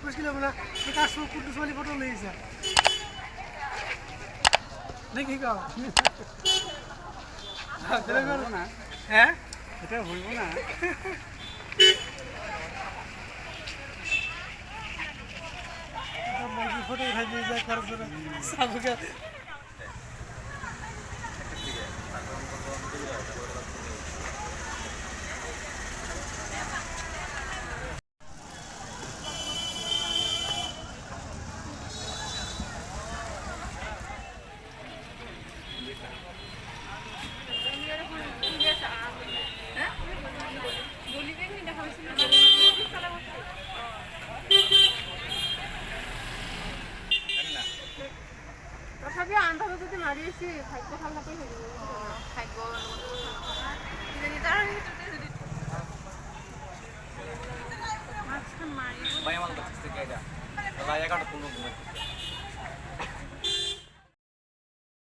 কৈছিলে বোলে তাৰ কোনটো ছোৱালী ফটো লৈ আহিছা নে কি কওঁ হে এটা হইব না ফটো উঠাই দিয়ে যায় খরচ সাবুকে তথাপি আন্ধাৰত যদি মাৰি আছে খাদ্য ভাল নাপাই হৈ যাব খাদ্য কিজানি তাৰ মাছখন মাৰি ভয় আমার কাছে থেকে এটা 11:15